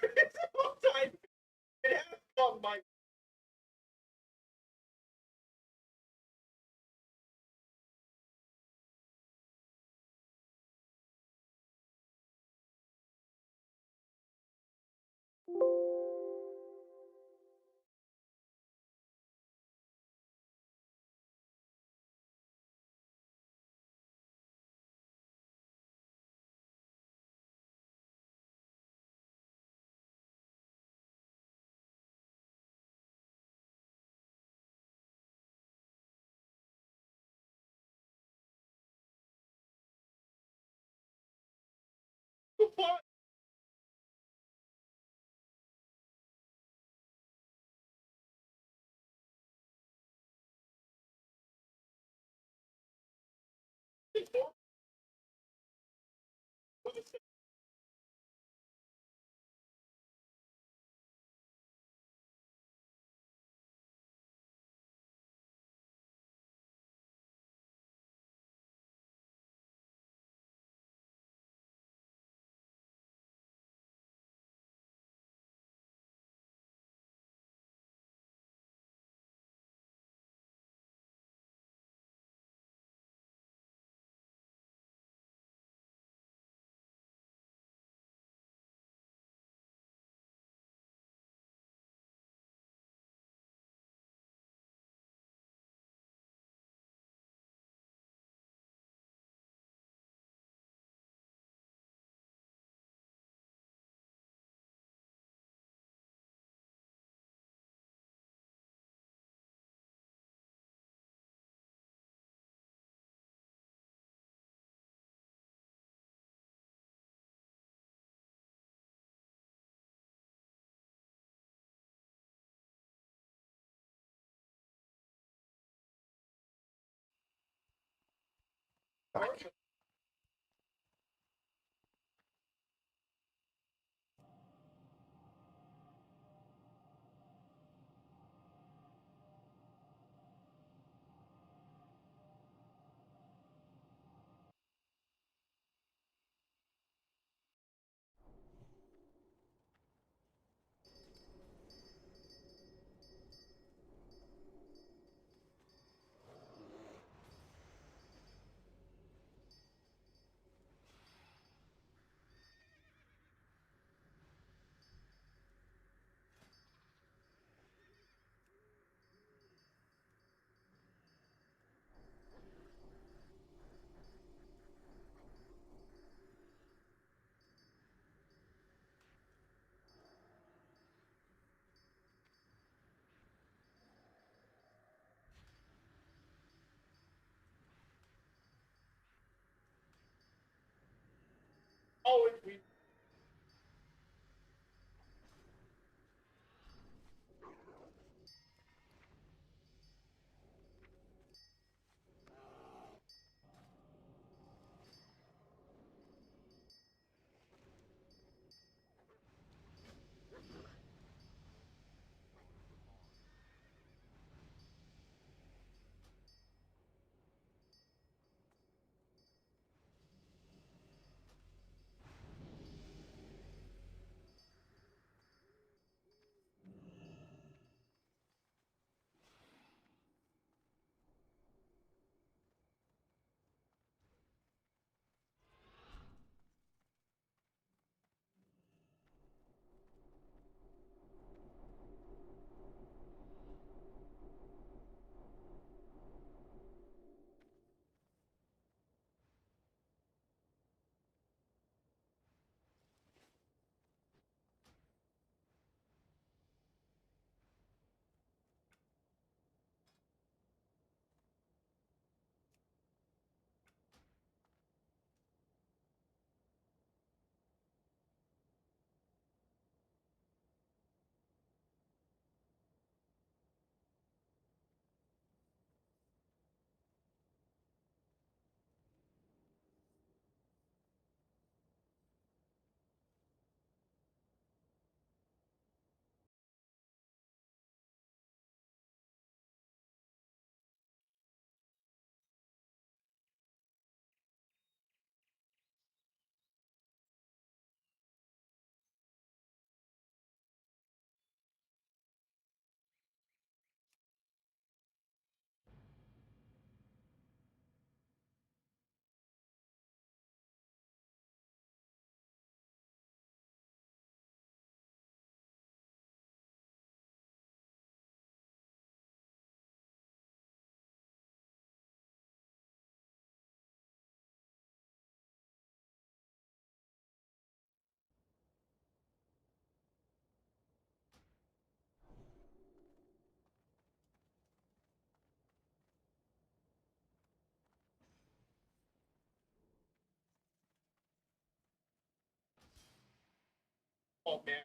It's a long time. It has come my. Oh, we. Oh man.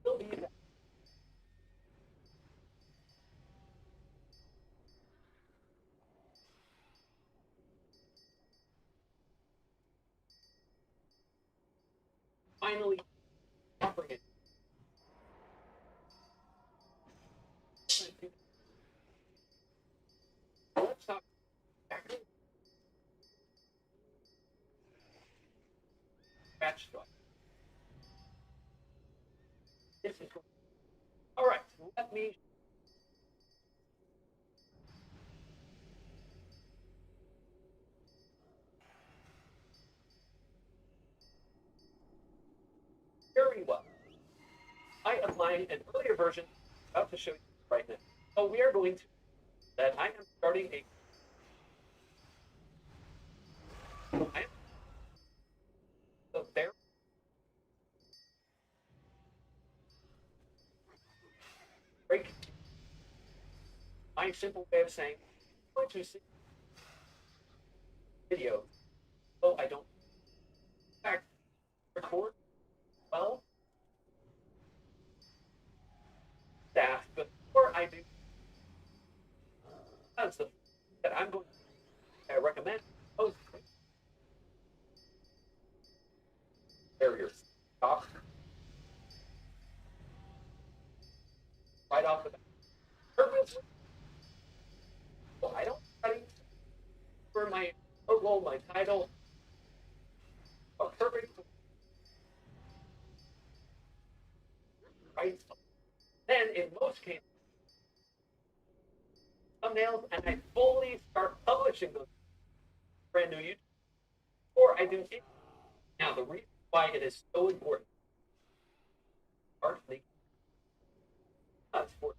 Still be that. Finally offering it. Let's talk scratch strike. This is going. All right. Let me. Very well. I applied an earlier version. About to show you right now. So we are going to. That I am starting a. simple way of saying, I'm going to see video, so I don't in fact record well staff before I do. That's the that I'm going to recommend post barriers. Stop right off the bat. Purpose. Well, I don't study for my logo, my title. A perfect right. Then in most cases, thumbnails, and I fully start publishing those brand new YouTube. Or I do it. Now the reason why it is so important are the for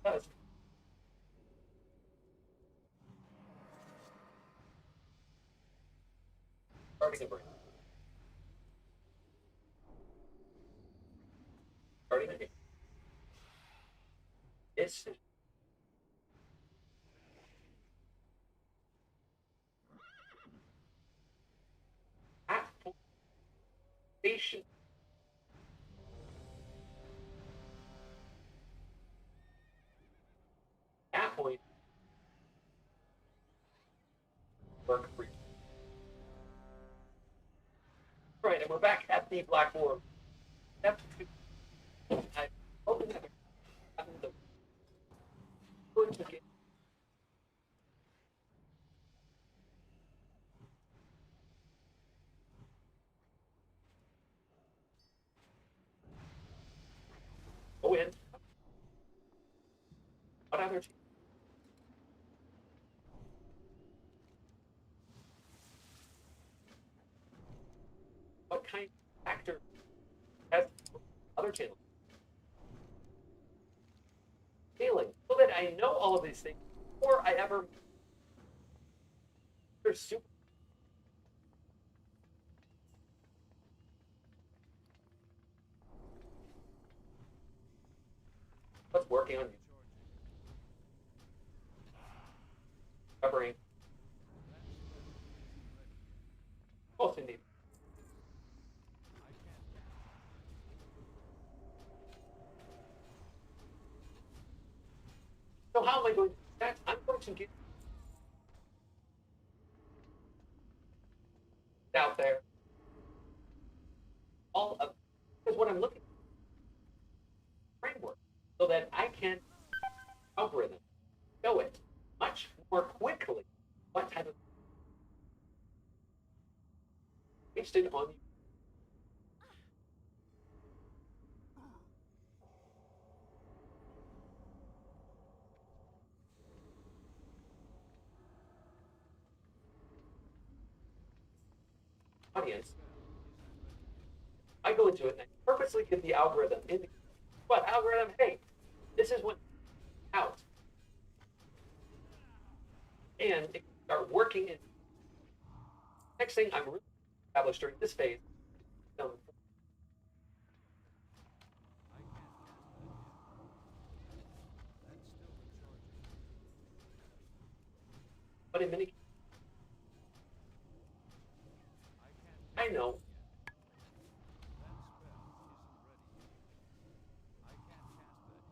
us starting a brand. Starting a it's at station. At that point, work for you. Right, and we're back at the Black War. Step 2. I open that the going to get go in. What other team? What kind of actor has other channels? Failing, so that I know all of these things before I ever. They're super. What's working on you? Covering. Most indeed. So how am I going to do that? I'm going to get out there all of because what I'm looking for framework so that I can algorithm show it much more quickly what type of wasted on the audience. I go into it and I purposely give the algorithm in what algorithm, hey, this is what out. And it can start working in next thing I'm really established during this phase. But in many cases, I know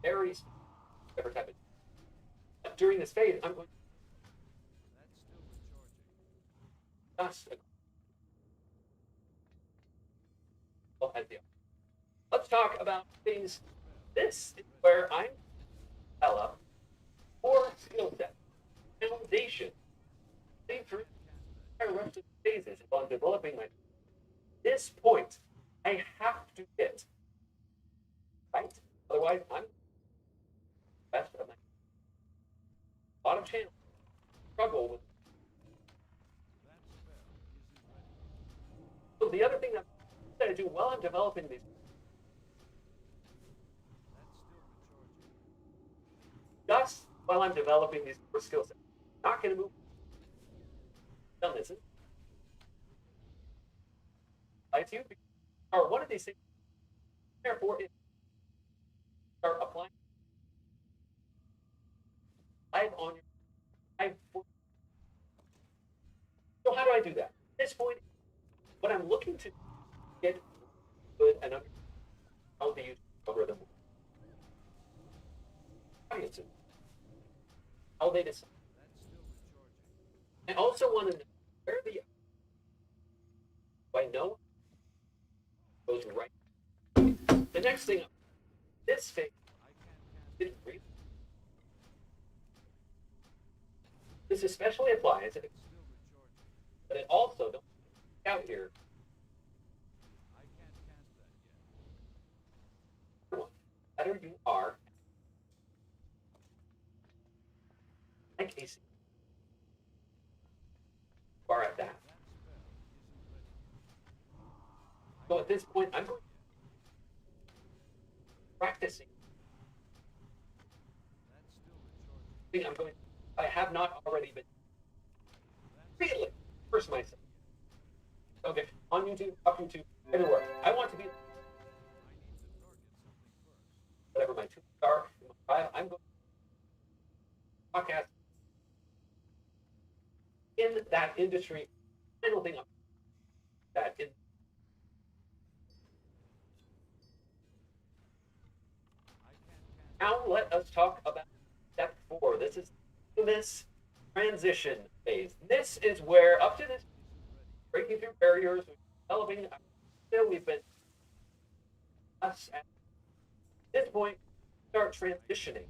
very every type of but during this phase, I'm going to just let's talk about things. This is where I'm developed or skill set foundation through the rest of the phases while I'm developing my this point I have to get right. Otherwise, I'm best of my a lot of channels struggle with. So the other thing that I do while I'm developing these just while I'm developing these core skill sets, not going to move. Done this. I to you or one of these things Therefore, if you start applying live on your live. So how do I do that? At this point, what I'm looking to get good and understand how the user algorithm works, audiences, how they decide. I also want to know where the I know goes right. The next thing, this phase didn't really. This especially applies, but it also don't out here. Better you are, like AC, you are at that. So at this point, I'm going practicing. I'm going. I have not already been really first myself. Okay, on YouTube, off YouTube, everywhere. I want to be whatever my two are. I'm going to podcast in that industry. Final thing that in now let us talk about step 4. This is this transition phase. This is where up to this breaking through barriers, developing. We've been us at this point start transitioning.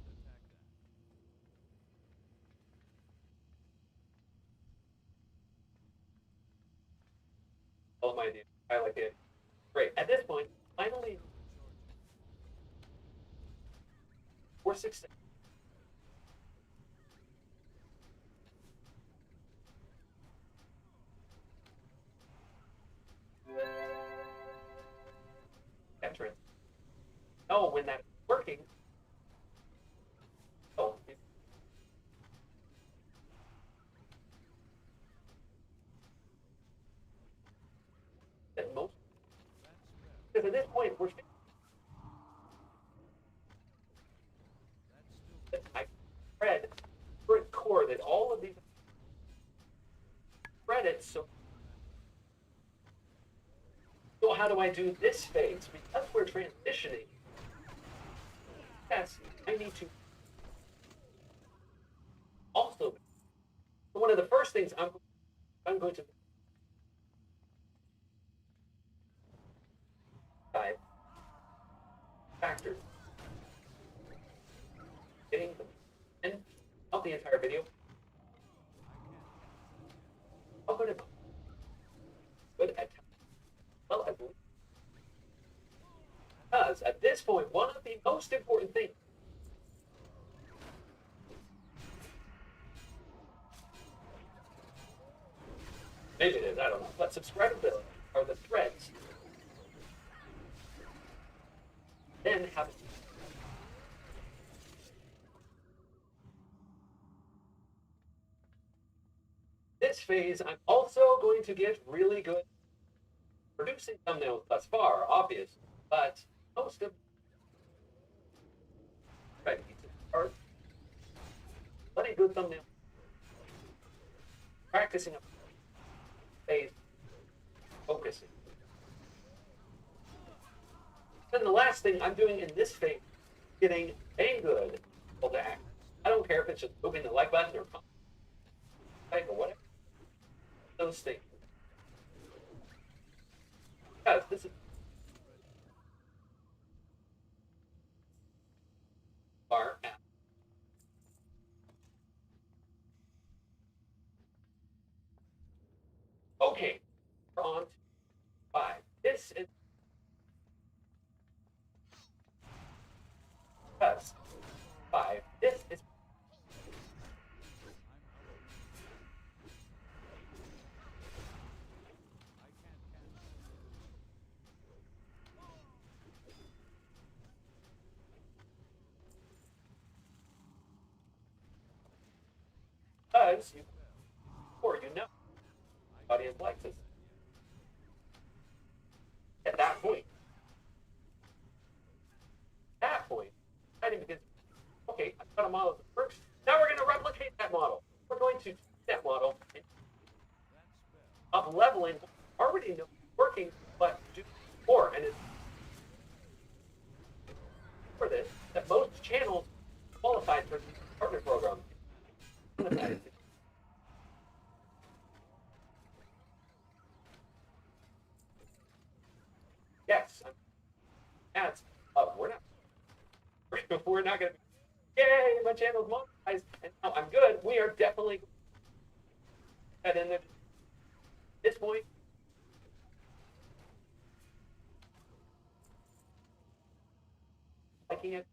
All my ideas. I like it. Great. At this point, finally, for success. Entrance. Oh, when that's working. Oh, at most. Because at this point, we're I spread core that all of these credits. So how do I do this phase? Because we're transitioning. Yes, I need to also. One of the first things I'm going to dive factors. Getting them and of the entire video. I'm going to good at well as because at this point, one of the most important things maybe it is, I don't know, but subscribability are the threads. Then have this phase, I'm also going to get really good producing thumbnails thus far, obvious, but most of are letting good thumbnails, practicing a phase, focusing. Then the last thing I'm doing in this phase, getting a good call to action. I don't care if it's just moving the like button or whatever. Those things. Because this is our app. Okay, we're on to 5. This is because 5. This is because you or you know the audience likes this. At that point, how models works. Now we're going to replicate that model. We're going to take that model and up leveling already know working, but do more. And it's for this that most channels qualified for the partner program. Yes, ads. We're not. We're not going to be. Yay, my channel's monetized, and now I'm good. We are definitely that in there. At this point, liking it.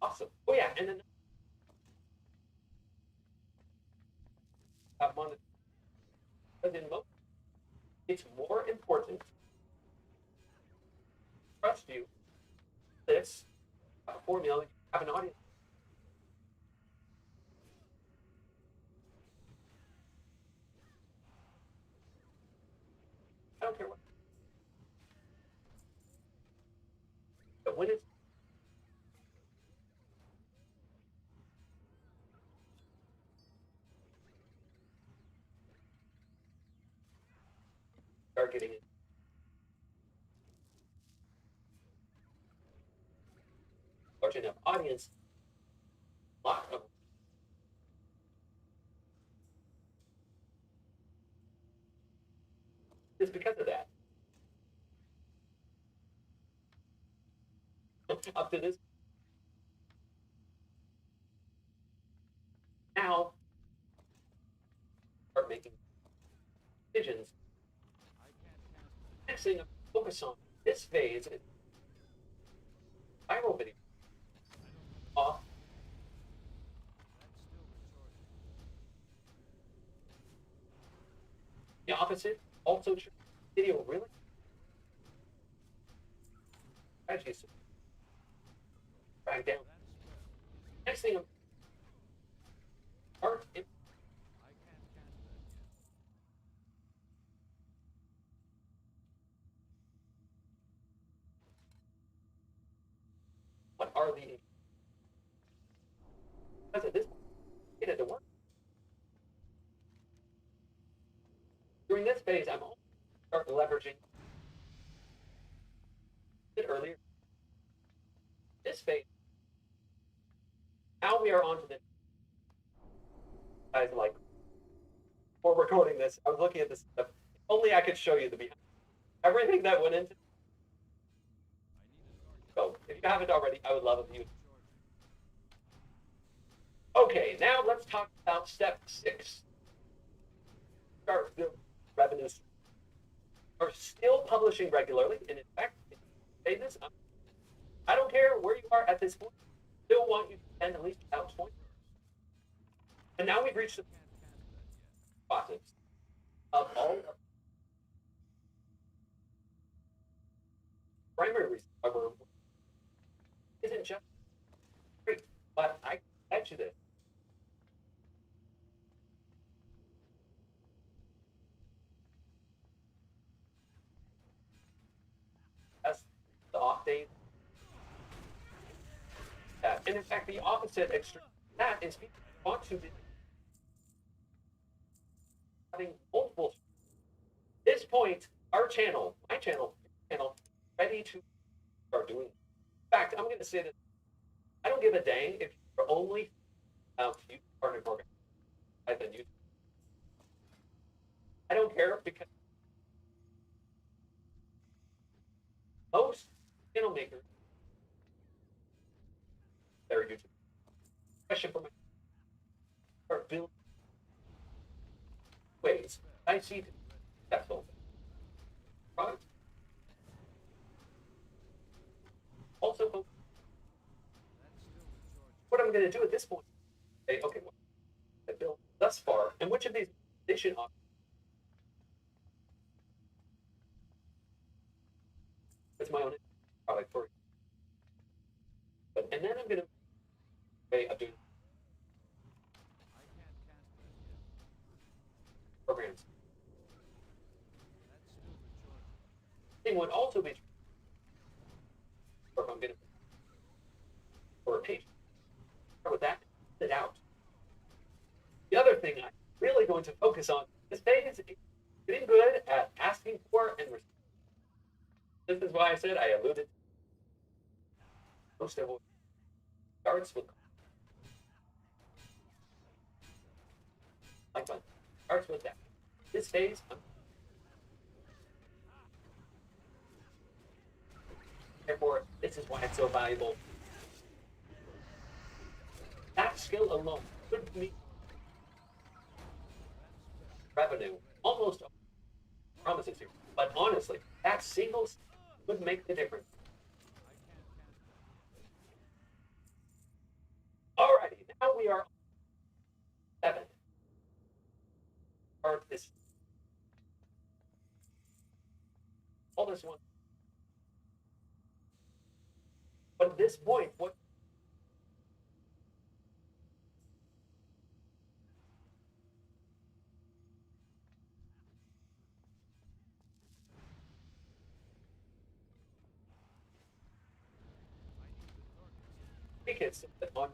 Awesome. Oh yeah, and then monetized. Because in most, it's more important to trust you. This formula, you have an audience. I don't care what. But when it's start getting it, large enough audience, a lot of it's because of that. Up to this now, start making decisions. Next thing I'm focus on this phase is viral video. Off. The opposite, also true. Video really strategies drag down. Next thing I'm art. What are the because of this get it to work. During this phase, I'm also start leveraging it earlier. This phase. Now we are on to the guys like before recording this, I was looking at this stuff. If only I could show you the behind everything that went into. So if you haven't already, I would love if you. Okay, now let's talk about step 6. Start the revenues. Are still publishing regularly, and in fact, say this, I don't care where you are at this point. Still want you to spend at least about 20. And now we've reached the process of all of primary reason isn't just great, but I bet you this. That's the off days. And in fact, the opposite extreme of that is people want to be having multiple. At this point, our channel, my channel, ready to start doing. In fact, I'm going to say that I don't give a dang if you're only to use partner program. I've been using. I don't care because most channel makers that are YouTube. Question for my are building ways I see successful products. Also, what I'm going to do at this point, say, okay, what I built thus far, and which of these addition options is my own product for. But and then I'm going to way of doing programs. Thing would also be, or if I'm going to, or thing I'm really going to focus on this phase is getting good at asking for and receiving. This is why I said I alluded to most of what starts with like button. Starts with that. This phase, therefore, this is why it's so valuable. That skill alone could mean revenue almost promises here. But honestly, that single would make the difference. Alrighty, now we are 7. Or this all this one. But at this point, what tickets on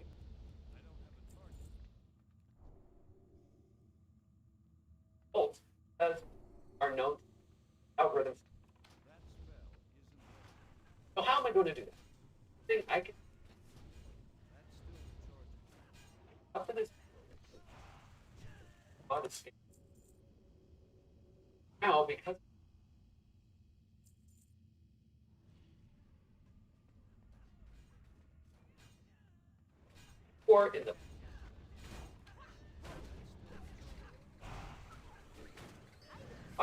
bolts are known algorithms. So how am I going to do that? I think I can up to this on the scale. Now because or in the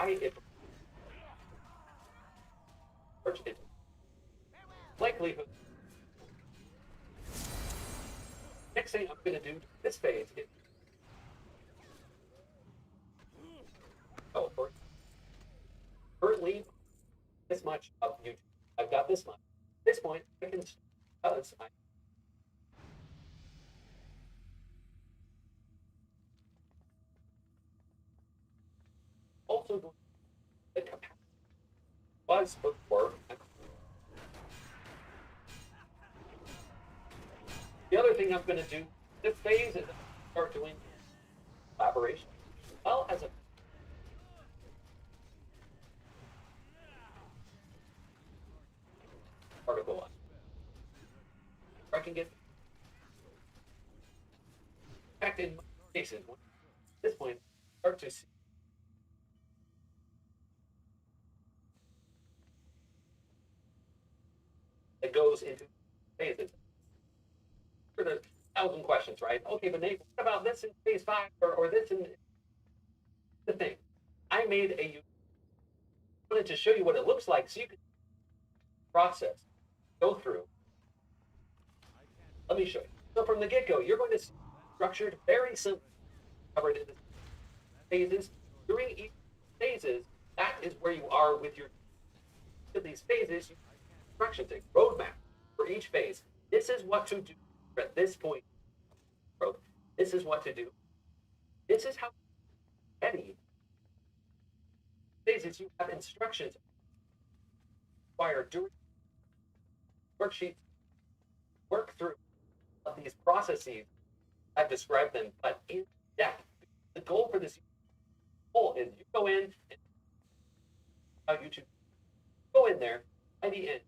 it likelihood. Next thing I'm going to do this phase is teleport. Currently, this much of YouTube. I've got this much. At this point, I can because I also going the capacity was before. The other thing I'm going to do this phase is start doing collaboration, well as a article. I can get back in cases. At this point, start to see that goes into phases. For the 1,000 questions, right? Okay, but Nate, what about this in phase 5 or this in the thing? I made a wanted to show you what it looks like so you can process, go through. Let me show you. So from the get-go, you're going to see structured very simply, covered into phases. During each phases, that is where you are with your these phases. Instructions, a roadmap for each phase. This is what to do at this point. This is what to do. This is how ready phases you have instructions required during worksheets. Work through these processes. I've described them, but in depth. The goal for this goal is you go in and how YouTube go in there by the end,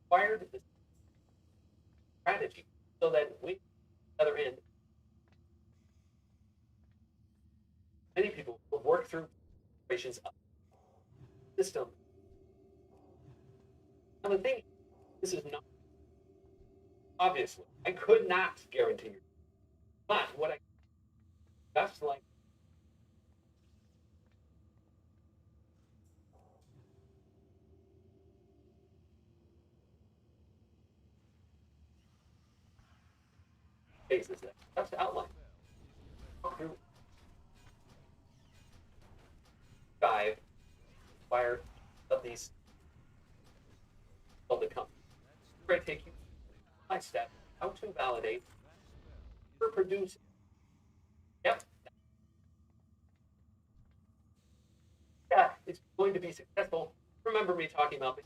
acquired this strategy so that we the other end. Many people will work through operations of the system. Now the thing, this is not obviously I could not guarantee you, but what I just like phases that just outline. Walk through 5 wire of these of the company. I take you by step how to validate for producing. Yep. Yeah, it's going to be successful. Remember me talking about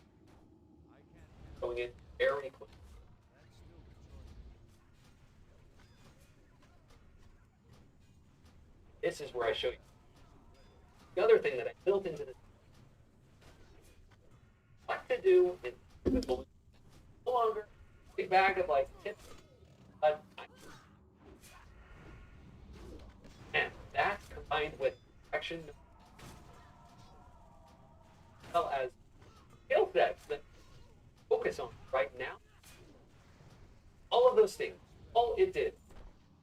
going in very quickly. this is where I show you. The other thing that I built into this, what to do in no longer a big bag of like tips, but and that combined with action, as well as skill sets that focus on right now, all of those things, all it did,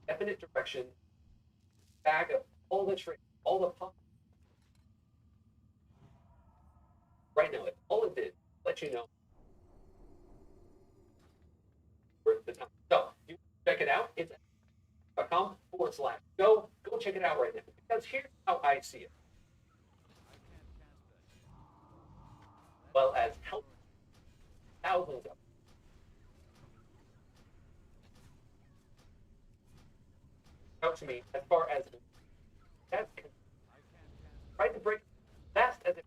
definite direction, bag of all the tricks, all the pump. Right now, all it did, let you know where the time. So you check it out. It's .com/go. Go check it out right now. Because here's how I see it. Well as help thousands of out to me as far as that's try to break fast as a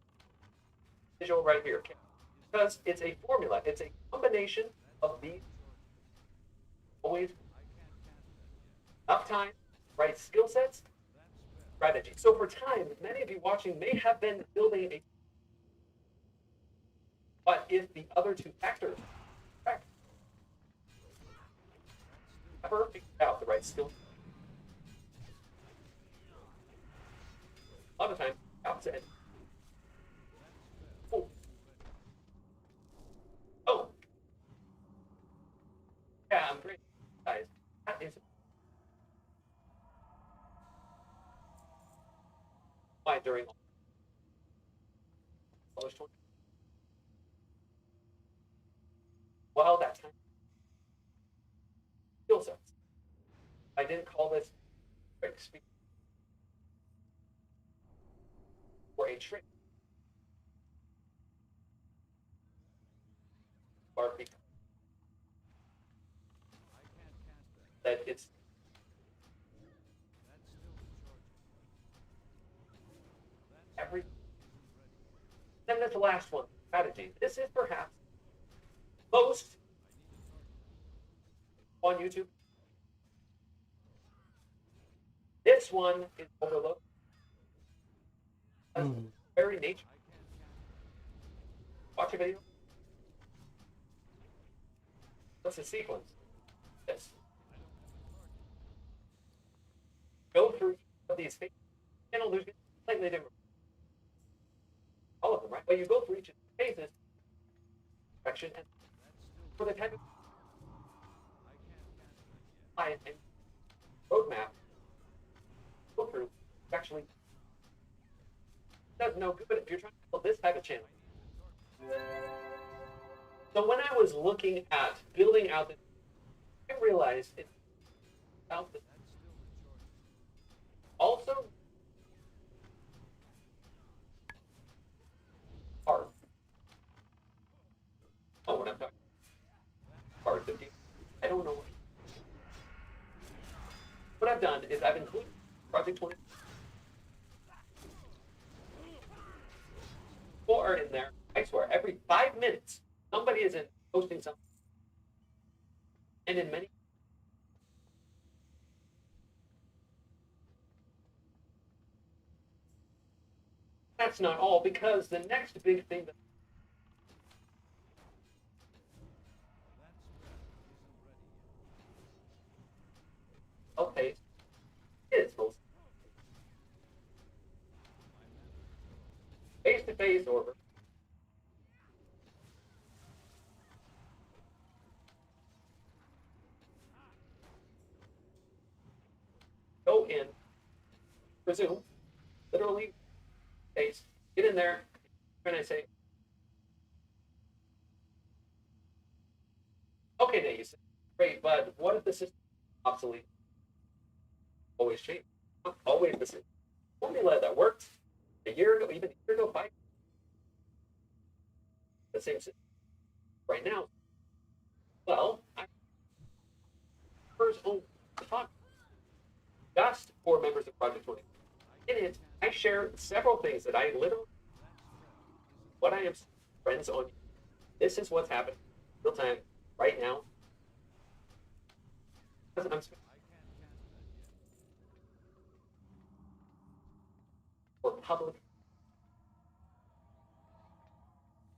visual right here. Because it's a formula. It's a combination of these always enough time, right skill sets, strategy. So for time, many of you watching may have been building a, but if the other two factors correct, never figured out the right skill, a lot of times opposite. Oh, yeah, I'm great, guys. That is why during all those 20, while that time skill sets. I didn't call this experience or a trick, or because that it's every. Then there's the last one, strategy. This is perhaps most on YouTube. This one is overlooked. Very nature. Watch a video. What's the sequence? This. Go through each of these phases. Channel, there's slightly different. All of them, right? But you go through each of the phases, direction, and for the type of and roadmap, go through actually does no good if you're trying to build this type of channel. So when I was looking at building out this, I realized it's about this. Also, hard. Oh, when I'm talking hard 50, I don't know what I've done is I've included Project 20 or in there. I swear, every 5 minutes, somebody is in posting something. And in many, that's not all, because the next big thing that okay is most face-to-face or go in, resume, literally face, get in there, and I say, okay, now you say, great, but what if the system is obsolete? Always change. Not always the same formula that worked a year ago, even a year ago, 5 the same system right now. Well, I first only talk just for members of Project 20. In it, I share several things that I literally, what I am friends on. This is what's happening real time right now. I'm public,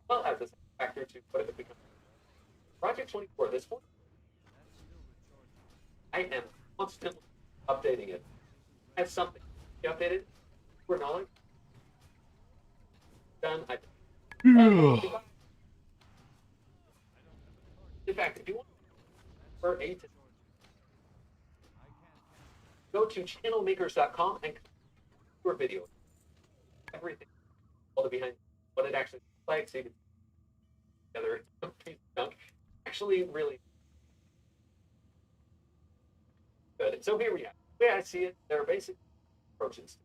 well as a factor to what it becomes. Project 24, this one, I am constantly updating it. I have something to be updated for knowledge. Done. In fact, if you want for A to go to channelmakers.com and your video. Everything all the behind what it actually looks like, so you can see together piece of junk. Actually really good. So here we have. The way I see it, there are basic approaches.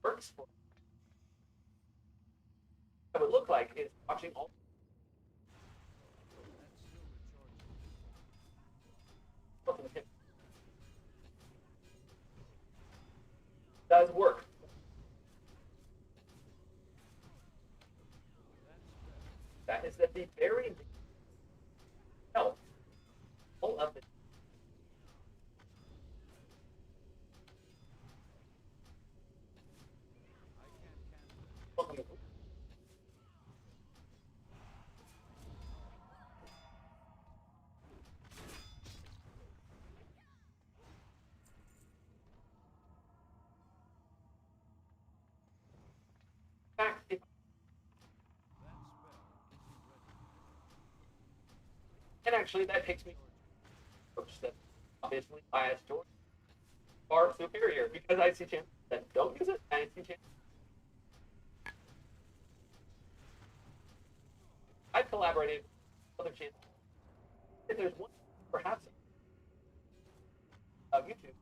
Works for what it would look like is watching all does work. That is that the very help all of the fact, if, and actually that takes me to approach that obviously biased towards far superior because I see champions that don't use it, and I see champions. I've collaborated with other champions. If there's one, perhaps of YouTube.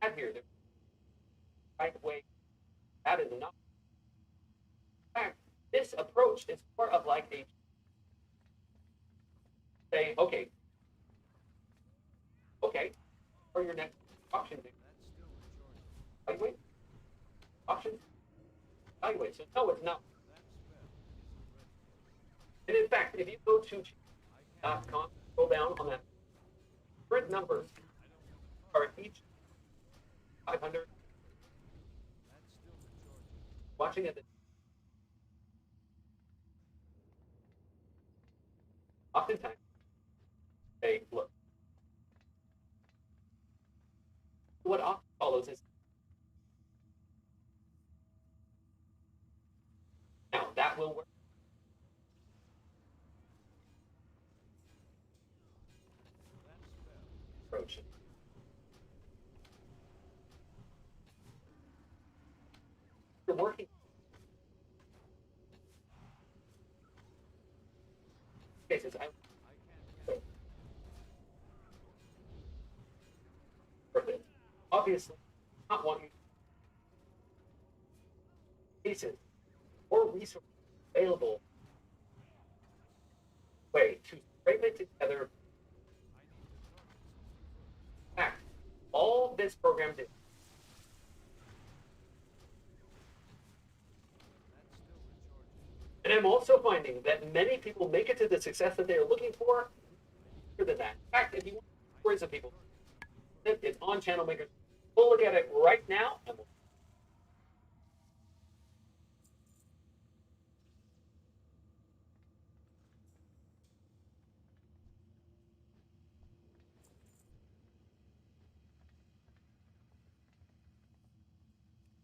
Out here, the right way. That is not. In fact, this approach is more of like a say, okay, or your next option. Evaluate. Option. Evaluate. So no, it's not. And in fact, if you go to .com, scroll down on that, current numbers are each 500. Watching it. Oftentimes, they look. What often follows is now that will work. Approach. You're working. Cases I obviously not want you cases or resources available way to scrape it together. In fact, all this program did. And I'm also finding that many people make it to the success that they are looking for than that. In fact, if you want stories of people, it's on Channel Makers. We'll look at it right now. And we'll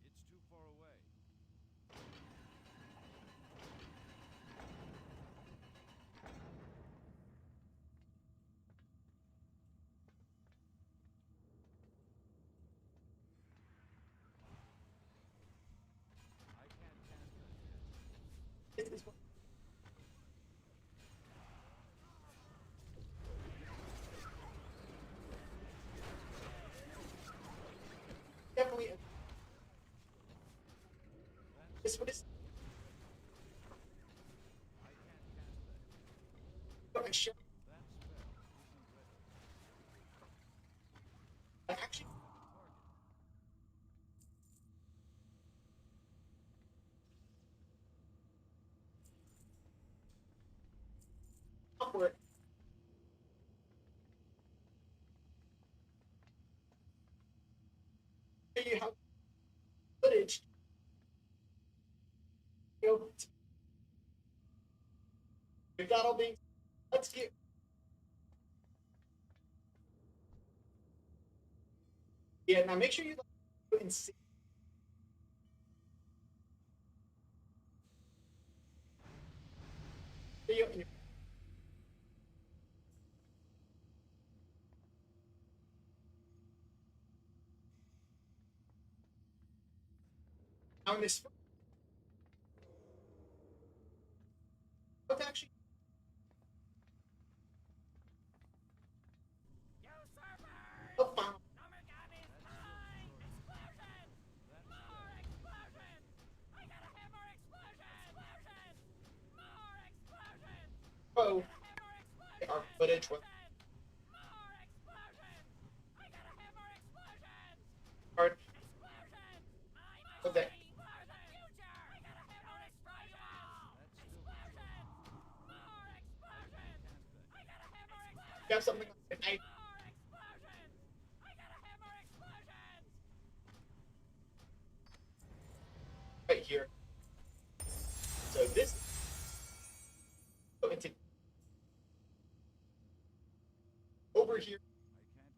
It's too far away. I can't cast that yet. this is what definitely this what is I can't cast that yet. what I show. That spell isn't ready. I actually software. You have footage. You know, with that all being, let's get. Yeah, now make sure you go and see. Video in your now in this actually the final. Oh, our footage was hard. But that you have something like an right here. So this go into over here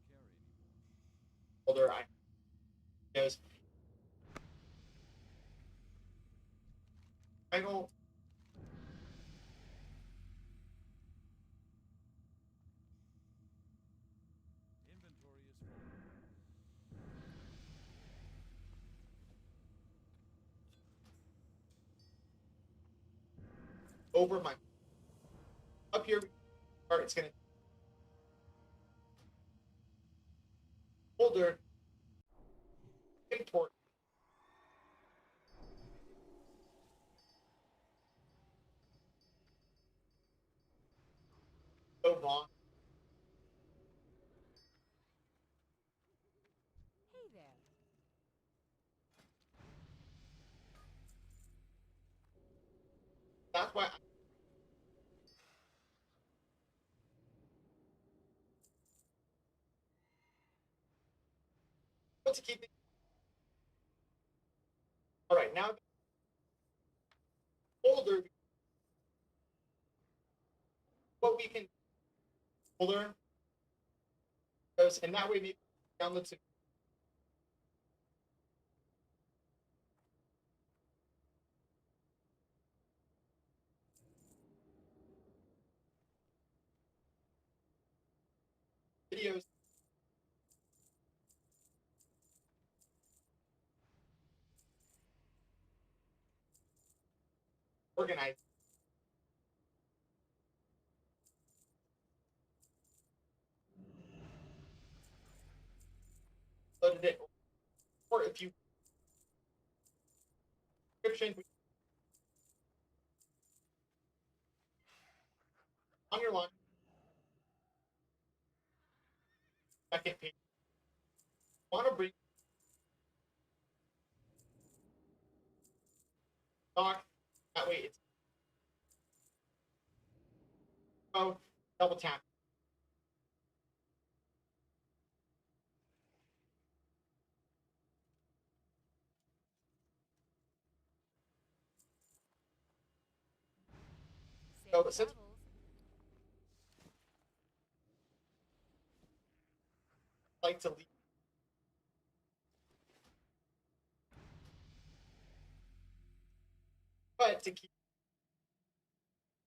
I can't carry anymore. folder I goes title Inventory is full. over my up here or it's gonna folder import go on. Hey there. That's why I want to keep it. All right, now folder what we can folder goes and that way maybe download some videos. Organize. Loaded it. Or if you description on your line, second page, want to bring doc, that way it's oh double tap. So Safe since travels. I like to leave but to keep